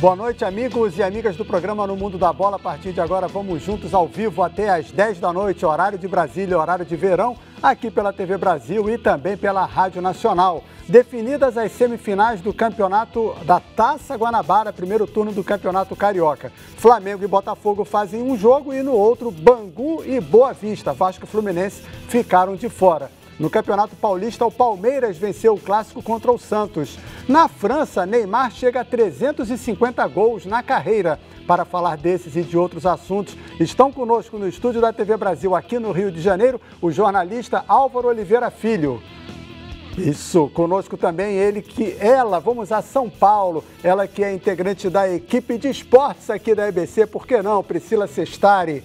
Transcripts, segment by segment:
Boa noite, amigos e amigas do programa No Mundo da Bola. A partir de agora, vamos juntos ao vivo até às 10 da noite, horário de Brasília, horário de verão, aqui pela TV Brasil e também pela Rádio Nacional. Definidas as semifinais do campeonato da Taça Guanabara, primeiro turno do Campeonato Carioca. Flamengo e Botafogo fazem um jogo e no outro, Bangu e Boa Vista, Vasco e Fluminense, ficaram de fora. No Campeonato Paulista, o Palmeiras venceu o clássico contra o Santos. Na França, Neymar chega a 350 gols na carreira. Para falar desses e de outros assuntos, estão conosco no estúdio da TV Brasil, aqui no Rio de Janeiro, o jornalista Álvaro Oliveira Filho. Isso, conosco também vamos a São Paulo, ela que é integrante da equipe de esportes aqui da EBC, por que não, Priscila Sestari.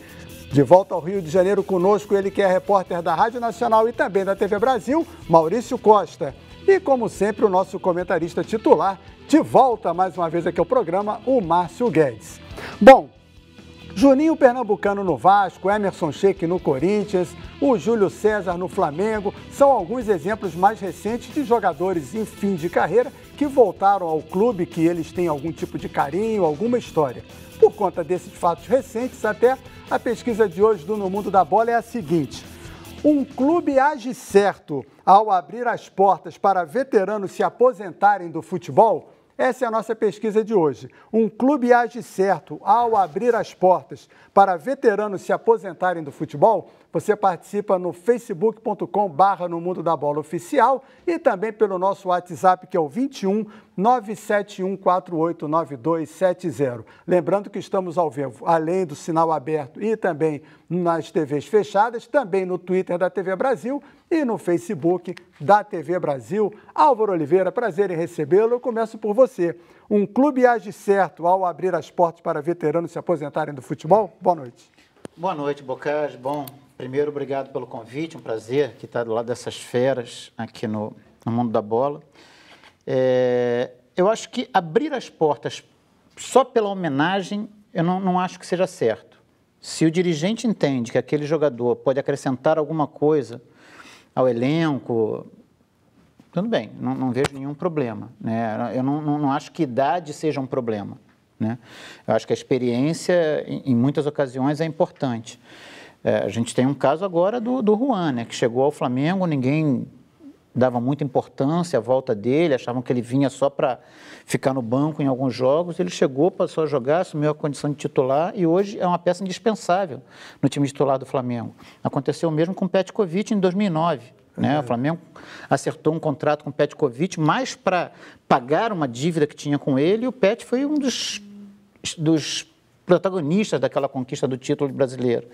De volta ao Rio de Janeiro conosco, ele que é repórter da Rádio Nacional e também da TV Brasil, Maurício Costa. E como sempre, o nosso comentarista titular, de volta mais uma vez aqui ao programa, o Márcio Guedes. Bom, Juninho Pernambucano no Vasco, Emerson Sheik no Corinthians, o Júlio César no Flamengo, são alguns exemplos mais recentes de jogadores em fim de carreira que voltaram ao clube, que eles têm algum tipo de carinho, alguma história. Por conta desses fatos recentes, até a pesquisa de hoje do No Mundo da Bola é a seguinte: um clube age certo ao abrir as portas para veteranos se aposentarem do futebol? Essa é a nossa pesquisa de hoje. Um clube age certo ao abrir as portas para veteranos se aposentarem do futebol? Você participa no facebook.com/No Mundo da Bola Oficial e também pelo nosso WhatsApp, que é o 21 971489270. Lembrando que estamos ao vivo, além do sinal aberto e também nas TVs fechadas, também no Twitter da TV Brasil e no Facebook da TV Brasil. Álvaro Oliveira, prazer em recebê-lo. Eu começo por você. Um clube age certo ao abrir as portas para veteranos se aposentarem do futebol? Boa noite. Boa noite, Bocage. Bom, primeiro, obrigado pelo convite. Um prazer que estar do lado dessas feras aqui no Mundo da Bola. Eu acho que abrir as portas só pela homenagem, eu não acho que seja certo. Se o dirigente entende que aquele jogador pode acrescentar alguma coisa ao elenco, tudo bem, não vejo nenhum problema, né? Eu não acho que idade seja um problema, né? Eu acho que a experiência, em muitas ocasiões, é importante. A gente tem um caso agora do Juan, né, que chegou ao Flamengo, ninguém dava muita importância à volta dele, achavam que ele vinha só para ficar no banco em alguns jogos. Ele chegou, passou a jogar, assumiu a condição de titular e hoje é uma peça indispensável no time titular do Flamengo. Aconteceu o mesmo com o Petkovic em 2009. Né? O Flamengo acertou um contrato com o Petkovic mais para pagar uma dívida que tinha com ele, e o Pet foi um dos protagonistas daquela conquista do título brasileiro.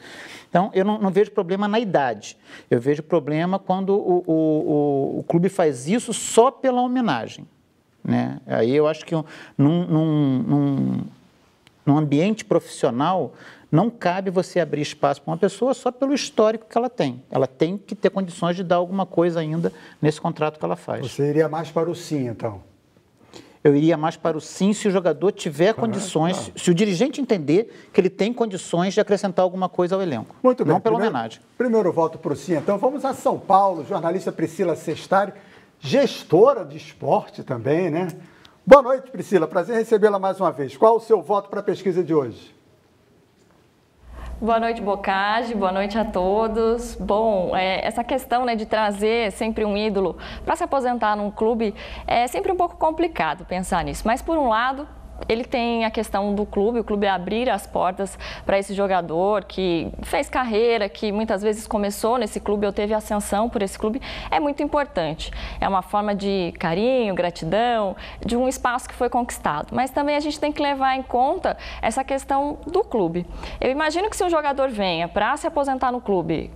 Então, eu não vejo problema na idade. Eu vejo problema quando o clube faz isso só pela homenagem, né? Aí eu acho que num ambiente profissional não cabe você abrir espaço para uma pessoa só pelo histórico que ela tem. Ela tem que ter condições de dar alguma coisa ainda nesse contrato que ela faz. Você iria mais para o sim, então? Eu iria mais para o sim se o jogador tiver condições, se o dirigente entender que ele tem condições de acrescentar alguma coisa ao elenco. Muito bem. Não pela homenagem. Primeiro voto para o sim, então vamos a São Paulo, jornalista Priscila Sestari, gestora de esporte também, né? Boa noite, Priscila, prazer recebê-la mais uma vez. Qual o seu voto para a pesquisa de hoje? Boa noite, Bocage, boa noite a todos. Bom, essa questão, né, de trazer sempre um ídolo para se aposentar num clube é sempre um pouco complicado pensar nisso. Mas, por um lado, ele tem a questão do clube, o clube abrir as portas para esse jogador que fez carreira, que muitas vezes começou nesse clube ou teve ascensão por esse clube, é muito importante. É uma forma de carinho, gratidão, de um espaço que foi conquistado. Mas também a gente tem que levar em conta essa questão do clube. Eu imagino que se um jogador venha para se aposentar no clube,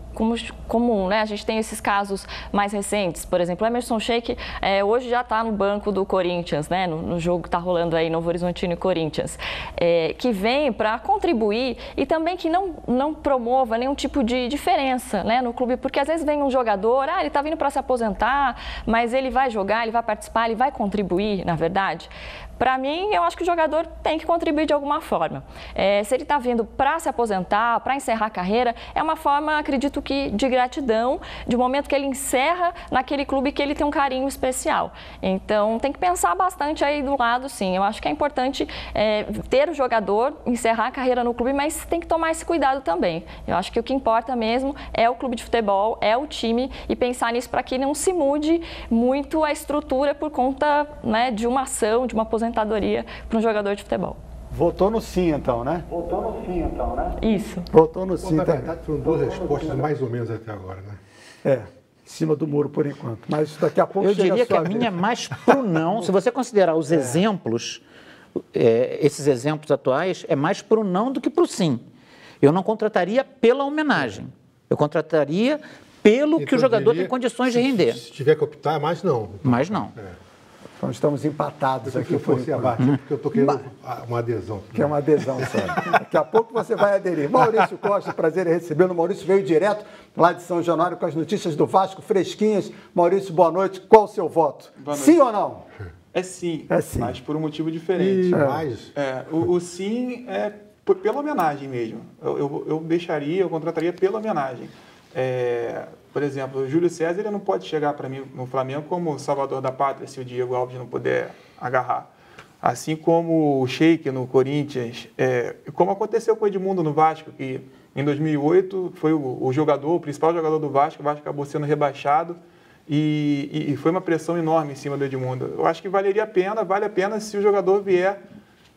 comum, né? A gente tem esses casos mais recentes, por exemplo, o Emerson Sheik hoje já está no banco do Corinthians, né? No jogo que está rolando aí, Novo Horizontino e Corinthians, que vem para contribuir e também que não promova nenhum tipo de diferença, né, no clube, porque às vezes vem um jogador, ele está vindo para se aposentar, mas ele vai jogar, ele vai participar, ele vai contribuir, na verdade. Para mim, eu acho que o jogador tem que contribuir de alguma forma. Se ele está vindo para se aposentar, para encerrar a carreira, é uma forma, acredito que, de gratidão, de um momento que ele encerra naquele clube que ele tem um carinho especial. Então, tem que pensar bastante aí do lado, sim. Eu acho que é importante ter o jogador, encerrar a carreira no clube, mas tem que tomar esse cuidado também. Eu acho que o que importa mesmo é o clube de futebol, é o time, e pensar nisso para que não se mude muito a estrutura por conta, né, de uma ação, de uma aposentadoria para um jogador de futebol. Votou no sim, então, né? Isso. Votou no sim. Na verdade, foram duas respostas mais ou menos até agora, né? Em cima do muro por enquanto. Mas daqui a pouco eu chega diria a que sua a minha é vez. mais pro não. Se você considerar os exemplos, esses exemplos atuais, é mais pro não do que pro sim. Eu não contrataria pela homenagem. Eu contrataria pelo que o jogador tem condições de render. Se tiver que optar, mais não. Mas não. Então estamos empatados Aqui aqui eu por fosse enquanto. abaixo, porque eu estou querendo uma adesão. Que é uma adesão só. Daqui a pouco você vai aderir. Maurício Costa, prazer em recebê-lo. Maurício veio direto lá de São Januário com as notícias do Vasco fresquinhas. Maurício, boa noite. Qual o seu voto? Sim ou não? É sim, mas por um motivo diferente. Mas O sim é pela homenagem mesmo. Eu contrataria pela homenagem. Por exemplo, o Júlio César ele não pode chegar para mim no Flamengo como salvador da pátria se o Diego Alves não puder agarrar. Assim como o Sheik no Corinthians, como aconteceu com o Edmundo no Vasco, que em 2008 foi o principal jogador do Vasco, o Vasco acabou sendo rebaixado e foi uma pressão enorme em cima do Edmundo. Eu acho que vale a pena se o jogador vier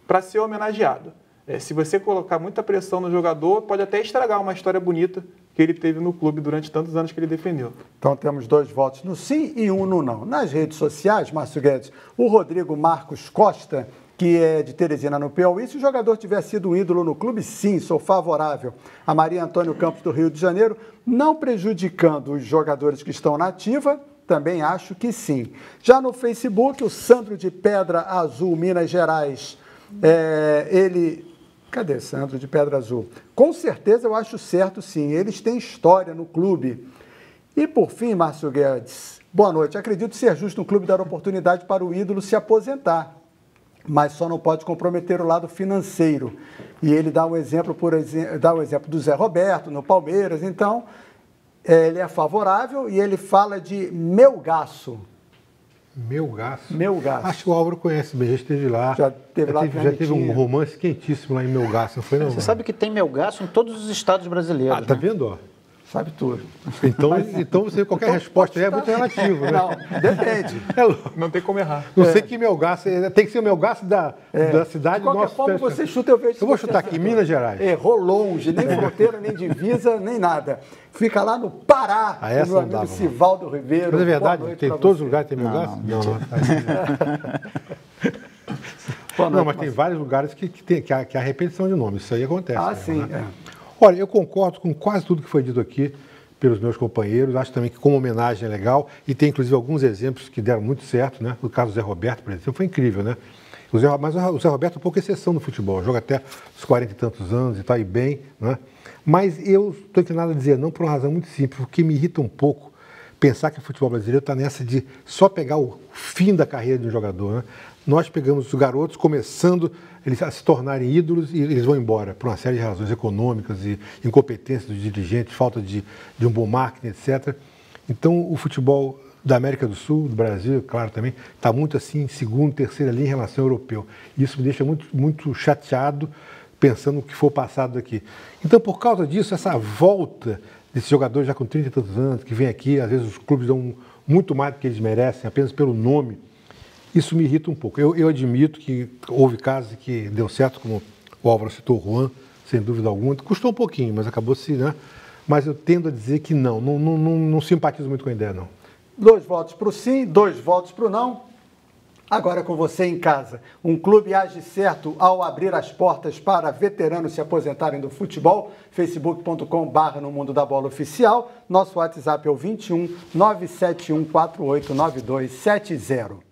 para ser homenageado. Se você colocar muita pressão no jogador, pode até estragar uma história bonita que ele teve no clube durante tantos anos que ele defendeu. Então temos 2 votos no sim e 1 no não. Nas redes sociais, Márcio Guedes, o Rodrigo Marcos Costa, que é de Teresina, no Piauí, se o jogador tiver sido um ídolo no clube, sim, sou favorável. A Maria Antônio Campos, do Rio de Janeiro, não prejudicando os jogadores que estão na ativa, também acho que sim. Já no Facebook, o Sandro de Pedra Azul, Minas Gerais, Cadê Sandro de Pedra Azul? Com certeza eu acho certo, sim. Eles têm história no clube. E por fim, Márcio Guedes, boa noite. Acredito ser justo um clube dar oportunidade para o ídolo se aposentar, mas só não pode comprometer o lado financeiro. E ele dá um exemplo, dá o exemplo do Zé Roberto no Palmeiras. Então, ele é favorável e ele fala de Melgaço. Melgaço. Melgaço. Acho que o Álvaro conhece bem, já esteve lá. Já teve um romance quentíssimo lá em Melgaço, não foi não? Você sabe que tem Melgaço em todos os estados brasileiros. Tá né? vendo, ó? Sabe tudo. Então você, qualquer resposta aí é muito relativo, né? Não, depende. Não tem como errar. Não sei que Melgaço, tem que ser o Melgaço da cidade De qualquer forma, você chuta, eu vejo. Eu vou chutar aqui, Minas Gerais. Errou longe, nem fronteira, nem divisa, nem nada. Fica lá no Pará, essa meu não dava, amigo Sivaldo Ribeiro. Mas é verdade, Boa noite tem pra todos os você. lugares tem Melgaço? Não, mas tem vários lugares que há repetição de nomes, isso aí acontece. Ah, né? sim. Olha, eu concordo com quase tudo que foi dito aqui pelos meus companheiros, acho também que como homenagem é legal, e tem inclusive alguns exemplos que deram muito certo, né? O caso do Zé Roberto, por exemplo, foi incrível, né? Mas o Zé Roberto é um pouco exceção no futebol, joga até os 40 e tantos anos e está aí bem, né? Mas eu estou inclinado a dizer não por uma razão muito simples, porque me irrita um pouco pensar que o futebol brasileiro está nessa de só pegar o fim da carreira de um jogador, né? Nós pegamos os garotos começando eles a se tornarem ídolos e eles vão embora por uma série de razões econômicas e incompetência dos dirigentes, falta de um bom marketing, etc. Então, o futebol da América do Sul, do Brasil, claro também, está muito assim, segundo, terceira linha em relação ao europeu. Isso me deixa muito, muito chateado pensando no que for passado aqui. Então, por causa disso, essa volta desses jogadores já com 30 e tantos anos, que vem aqui, às vezes os clubes dão muito mais do que eles merecem, apenas pelo nome, isso me irrita um pouco. Eu admito que houve casos que deu certo, como o Álvaro citou, o Juan, sem dúvida alguma. Custou um pouquinho, mas acabou-se, né? Mas eu tendo a dizer que não simpatizo muito com a ideia, não. 2 votos para o sim, 2 votos para o não. Agora com você em casa. Um clube age certo ao abrir as portas para veteranos se aposentarem do futebol. facebook.com/no Mundo da Bola Oficial. Nosso WhatsApp é o 21 971 489270.